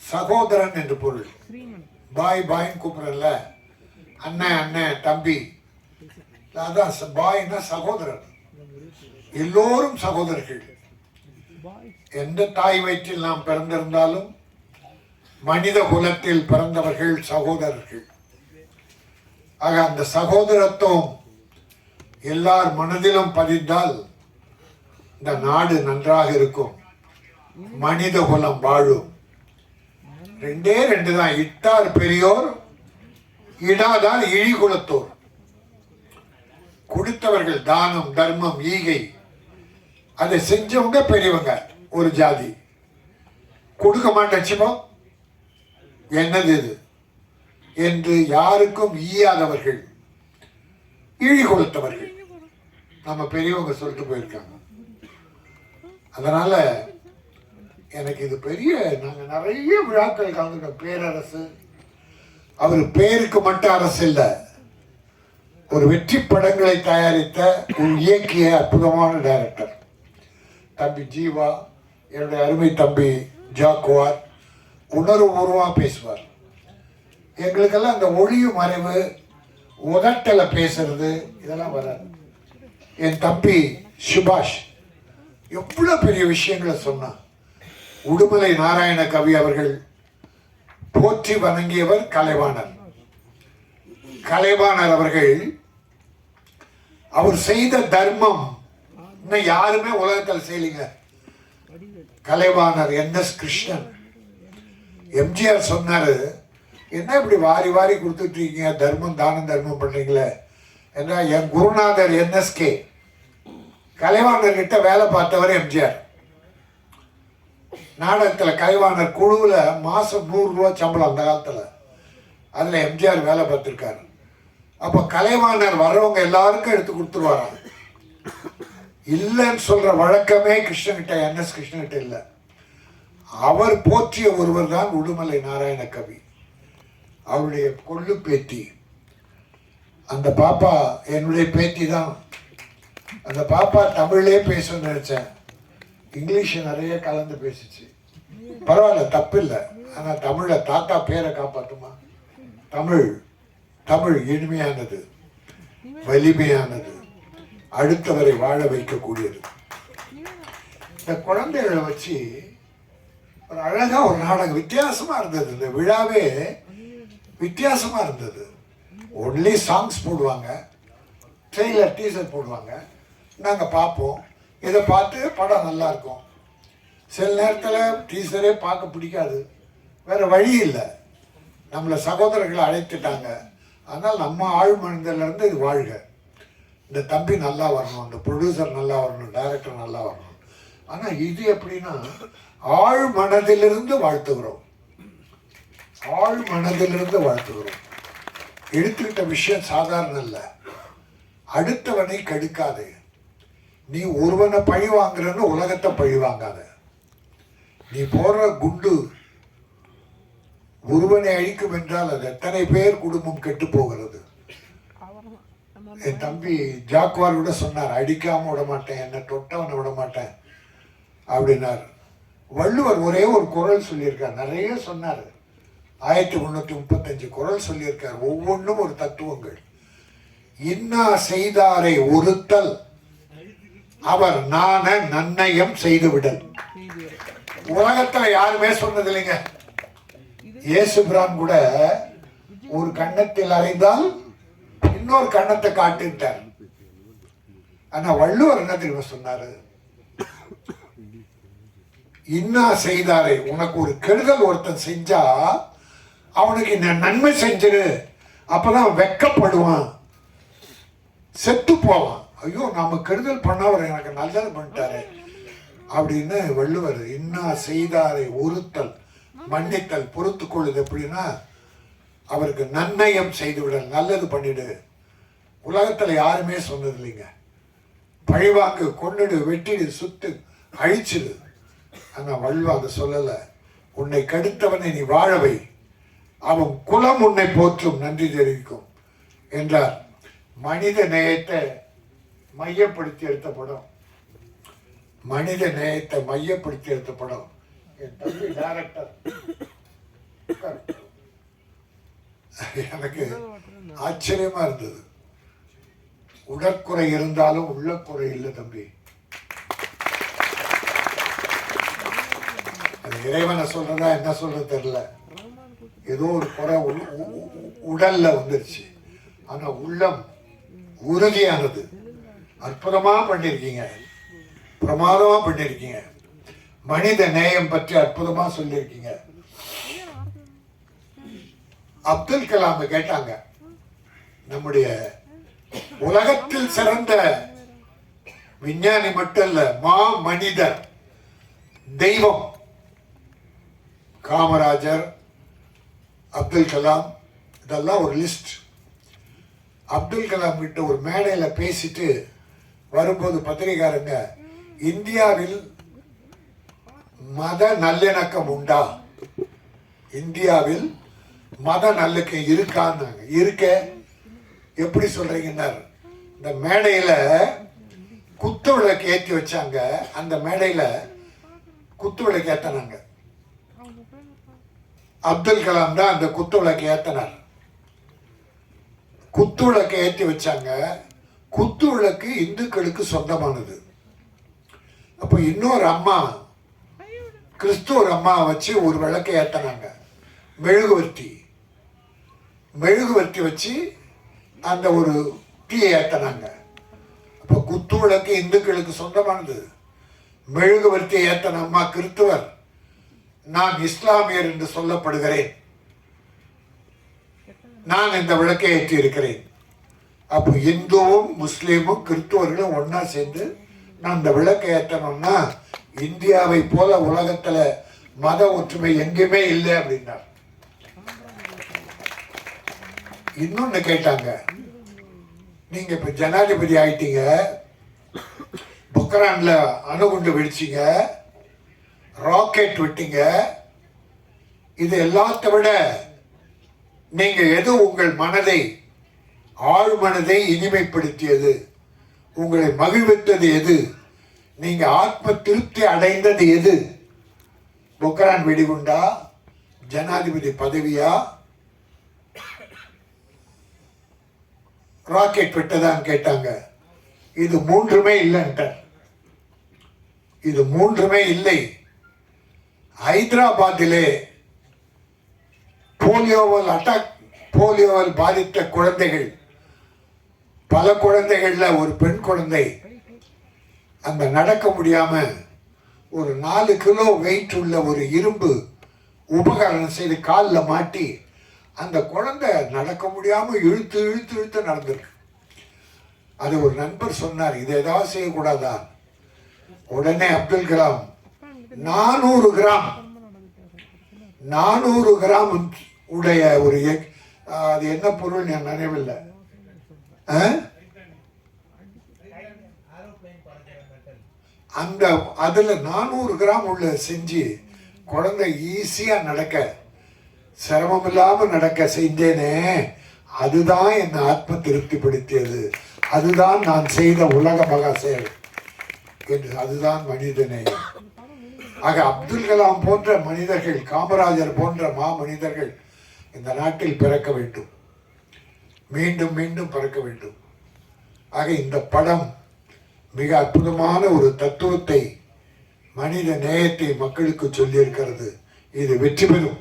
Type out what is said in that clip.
சகோதரன் என்று பொருள். பாய் பாய்ன்னு கூப்பிடல, அண்ணன் அண்ணன் தம்பி, அதான் பாய்னா சகோதரன். எல்லோரும் சகோதரர்கள். எந்த தாய் வயிற்றில் நாம் பிறந்திருந்தாலும் மனித குலத்தில் பிறந்தவர்கள் சகோதரர்கள். ஆக அந்த சகோதரத்துவம் எல்லார் மனதிலும் பதிந்தால் இந்த நாடு நன்றாக இருக்கும், மனித குலம் வாழும். ரெண்டே ரெண்டு தான், இட்டார் பெரியோர் இடாதார் இழி குலத்தோர். கொடுத்தவர்கள் தானம் தர்மம் ஈகை அதை செஞ்சவங்க பெரியவங்க ஒரு ஜாதி. கொடுக்க மாட்டேச்சுமோ என்னது இது என்று யாருக்கும் ஈயாதவர்கள் இழி கொடுத்தவர்கள் நம்ம பெரியவங்க சொல்லிட்டு போயிருக்காங்க. அதனால எனக்கு இது பெரிய, நாங்கள் நிறைய விழாக்கள் கலந்துட்டோம். பேரரசு அவர் பேருக்கு மட்டும் அரசு இல்லை, ஒரு வெற்றி படங்களை தயாரித்த ஒரு இயக்கிய அற்புதமான டைரக்டர் தம்பி ஜீவா. என்னுடைய அருமை தம்பி ஜாக்குவார் உணர்வுபூர்வமாக பேசுவார். எங்களுக்கெல்லாம் அந்த ஒளிவு மறைவு உதட்டல பேசுறது இதெல்லாம் வராது. என் தம்பி சுபாஷ் எவ்வளோ பெரிய விஷயங்களை சொன்னான். உடுமலை நாராயண கவி அவர்கள் போற்றி வணங்கியவர் கலைவாணர். கலைவாணர் அவர்கள் அவர் செய்த தர்மம் இன்னும் யாருமே உலகத்தில் செய்யலைங்க. கலைவாணர் என்.எஸ். கிருஷ்ணன். எம்ஜிஆர் சொன்னாரு, என்ன இப்படி வாரி வாரி கொடுத்துட்டு இருக்கீங்க, தர்மம் தானம் தர்மம் பண்றீங்களே என்ன. என் குருநாதர் என்.எஸ்.கே. கலைவாணர் கிட்ட வேலை பார்த்தவர் எம்ஜிஆர். நாடகத்தில் கலைவாணர் குழுவில் மாதம் 100 ரூபா சம்பளம் அந்த காலத்தில். அதில் எம்ஜிஆர் வேலை பார்த்துருக்காரு. அப்போ கலைவாணர் வர்றவங்க எல்லாருக்கும் எடுத்து கொடுத்துருவாராம். இல்லைன்னு சொல்கிற வழக்கமே கிருஷ்ணகிட்ட, என்.எஸ். கிருஷ்ணகிட்ட இல்லை. அவர் போற்றிய ஒருவர் தான் உடுமலை நாராயண கவி. அவருடைய கொள்ளு பேத்தி, அந்த பாப்பா என்னுடைய பேத்தி தான். அந்த பாப்பா தமிழ்லே பேசணும்னு நினைச்சேன், இங்கிலீஷ் நிறைய கலந்து பேசிச்சு. பரவாயில்ல, தப்பு இல்லை. ஆனால் தமிழை தாத்தா பேரை காப்பாற்றுமா. தமிழ் தமிழ் இனிமையானது, வலிமையானது, அடுத்தவரை வாழ வைக்கக்கூடியது. இந்த குழந்தைகளை வச்சு ஒரு அழகா ஒரு நாடகம் வித்தியாசமா இருந்தது. இந்த விழாவே வித்தியாசமா இருந்தது. ஒன்லி சாங்ஸ் போடுவாங்க, ட்ரெய்லர் டீசர் போடுவாங்க, நாங்கள் பார்ப்போம். இதை பார்த்து படம் நல்லா இருக்கும். சில நேரத்தில் டீசரே பார்க்க பிடிக்காது, வேற வழி இல்லை. நம்மளை சகோதரர்களை அழைத்துட்டாங்க. அதனால் நம்ம ஆழ் மனதிலிருந்து இது வாழ்க. இந்த தம்பி நல்லா வரணும், இந்த ப்ரொடியூசர் நல்லா வரணும், டைரக்டர் நல்லா வரணும். ஆனால் இது எப்படின்னா ஆழ் மனதிலிருந்து வாழ்த்துகிறோம், ஆழ் மனதிலிருந்து வாழ்த்துகிறோம். எடுத்துக்கிட்ட விஷயம் சாதாரண இல்லை. அடுத்தவனை கெடுக்காதே. நீ ஒருவனை பழி வாங்குறன்னு உலகத்தை பழி வாங்காத. நீ போடுற குண்டு ஒருவனை அழிக்கும் என்றால் அது எத்தனை பேர் குடும்பம் கெட்டு போகிறது. என் தம்பி ஜாக்குவார் கூட சொன்னார், அடிக்காம விட மாட்டேன், என்னை தொட்டவனை விட மாட்டேன் அப்படின்னார். வள்ளுவர் ஒரே ஒரு குறள் சொல்லியிருக்கார், நிறைய சொன்னார். 1335 குறள் சொல்லியிருக்கார். ஒவ்வொன்றும் ஒரு தத்துவங்கள். இன்னா செய்தாரை ஒருத்தல் அவர் நான நன்னயம் செய்துவிடல். உலகத்துல யாருமே சொன்னது இல்லைங்க. இயேசுபிரான் கூட ஒரு கன்னத்தில் அறிந்தால் இன்னொரு கன்னத்தை காட்டுட்டார். ஆனா வள்ளுவர் என்ன தெரியுமா சொன்னாரு, இன்னா செய்தாரை, உனக்கு ஒரு கெடுதல் ஒருத்தன் செஞ்சா அவனுக்கு நன்மை செஞ்சிரு, அப்பதான் வெக்கப்படுவான், செத்து போவான். ஐயோ நாம கெடுதல் பண்ணவர் எனக்கு நல்லது பண்ணிட்டாரு அப்படின்னு வள்ளுவர். இன்னா செய்தாரை ஒருத்தல், மன்னித்தல், பொறுத்து கொள்ளுது. எப்படின்னா அவருக்கு நன்னயம் செய்து விடல், நல்லது பண்ணிடு. உலகத்துல யாருமே சொன்னது இல்லைங்க. பழிவாக்கு, கொன்னுடு, வெட்டிடு, சுத்து, அழிச்சிடு. ஆனா வள்ளுவாங்க சொல்லல, உன்னை கெடுத்தவனை நீ வாழவை, அவன் குலம் உன்னை போற்றும், நன்றி தெரிவிக்கும் என்றார். மனித நேயத்தை மையப்படுத்தி எடுத்த படம், மனித நேயத்தை மையப்படுத்தி எடுத்த படம். என் தம்பி டைரக்டர் எனக்கு ஆச்சரியமா இருந்தது. உடற்குறை இருந்தாலும் உள்ளக்குறை இல்லை தம்பி. அது இறைவனை சொல்றதா என்ன சொல்றது தெரியல. ஏதோ ஒரு குறை உடல்ல வந்துருச்சு, ஆனா உள்ளம் உறுதியானது. அற்புதமா பண்ணிருக்கீங்க, பிரமாதமா பண்ணிருக்கீங்க. மனித நேயம் பற்றி அற்புதமா சொல்லியிருக்கீங்க. அப்துல் கலாம் கேட்டாங்க, நம்முடைய உலகத்தில் சிறந்த விஞ்ஞானி மட்டும் இல்ல, மா மனிதர், தெய்வம் காமராஜர், அப்துல் கலாம், இதெல்லாம் ஒரு லிஸ்ட். அப்துல் கலாம் கிட்ட ஒரு மேடையில பேசிட்டு வரும்போது பத்திரிகாரங்க, இந்தியாவில் மத நல்லிணக்கம் உண்டா, இந்தியாவில் மத நல்லிணக்கம் இருக்கான்னு. இருக்க, எப்படி சொல்றீங்கன்னாரு. இந்த மேடையில குத்து விளக்கு ஏற்றி வச்சாங்க, அந்த மேடையில குத்து விளக்கு ஏத்தனாங்க. அப்துல் கலாம் தான் அந்த குத்து விளக்கு ஏத்தனார். குத்து விளக்கு ஏற்றி வச்சாங்க. குத்து விளக்கு இந்துக்களுக்கு சொந்தமானது. அப்ப இன்னொரு அம்மா, கிறிஸ்துவ அம்மா வச்சு ஒரு விளக்கை ஏத்தனாங்க, மெழுகுவர்த்தி வச்சு அந்த ஒரு தீயை ஏத்தனாங்க. அப்ப குத்து விளக்கு இந்துக்களுக்கு சொந்தமானது. மெழுகுவர்த்தி ஏத்தன அம்மா கிறிஸ்துவர், நான் இஸ்லாமியர் என்று சொல்லப்படுகிறேன், நான் இந்த விளக்கை ஏற்றி இருக்கிறேன். அப்போ இந்துவும் முஸ்லீமும் கிறிஸ்துவர்களும் ஒன்னா சேர்ந்து நான் இந்த விளக்கை ஏற்றணும்னா, இந்தியாவை போல உலகத்துல மத ஒற்றுமை எங்கேயுமே இல்லை அப்படின்னார். இன்னொன்னு கேட்டாங்க, நீங்க இப்ப ஜனாதிபதி ஆயிட்டீங்க, பொக்ரான்ல அணுகுண்டு வெடிச்சீங்க, ராக்கெட் விட்டீங்க, இது எல்லாத்த விட நீங்க எது உங்கள் மனதை, ஆழ்மனதை இனிமைப்படுத்தியது, உங்களை மகிழ்வித்தது எது, நீங்க ஆத்ம திருப்தி அடைந்தது எது? பொக்ரான் வெடிகுண்டா, ஜனாதிபதி பதவியா, ராக்கெட் விட்டதான் கேட்டாங்க. இது மூன்றுமே இல்லைன்ட்டார். இது மூன்றுமே இல்லை. ஹைதராபாத்திலே போலியோவால் பாதித்த குழந்தைகள், பல குழந்தைகள்ல ஒரு பெண் குழந்தை அந்த நடக்க முடியாம ஒரு 4 கிலோ வெயிட் உள்ள ஒரு இரும்பு உபகரணம் செய்து காலில் மாட்டி அந்த குழந்தை நடக்க முடியாம இழுத்து இழுத்து இழுத்து நடந்திருக்கு. அது ஒரு நண்பர் சொன்னார், இது ஏதாவது செய்யக்கூடாதா? உடனே அப்துல் கலாம் 400 கிராம் உடைய ஒரு, அது என்ன பொருள் நான் நினைவில்லை, அந்த அதுல 400 கிராம் உள்ள செஞ்சு குழந்தை ஈஸியா நடக்க, சிரமம் இல்லாம நடக்க செஞ்சேனே, அதுதான் என்னை ஆத்ம திருப்திப்படுத்தியது, அதுதான் நான் செய்த உலக மகா செயல் என்று. அதுதான் மனிதநேயம். ஆக அப்துல் கலாம் போன்ற மனிதர்கள், காமராஜர் போன்ற மனிதர்கள் இந்த நாட்டில் பிறக்க வேண்டும், மீண்டும் மீண்டும் பிறக்க வேண்டும். ஆக இந்த படம் மிக அற்புதமான ஒரு தத்துவத்தை, மனித நேயத்தை மக்களுக்கு சொல்லியிருக்கிறது. இது வெற்றி பெறும்.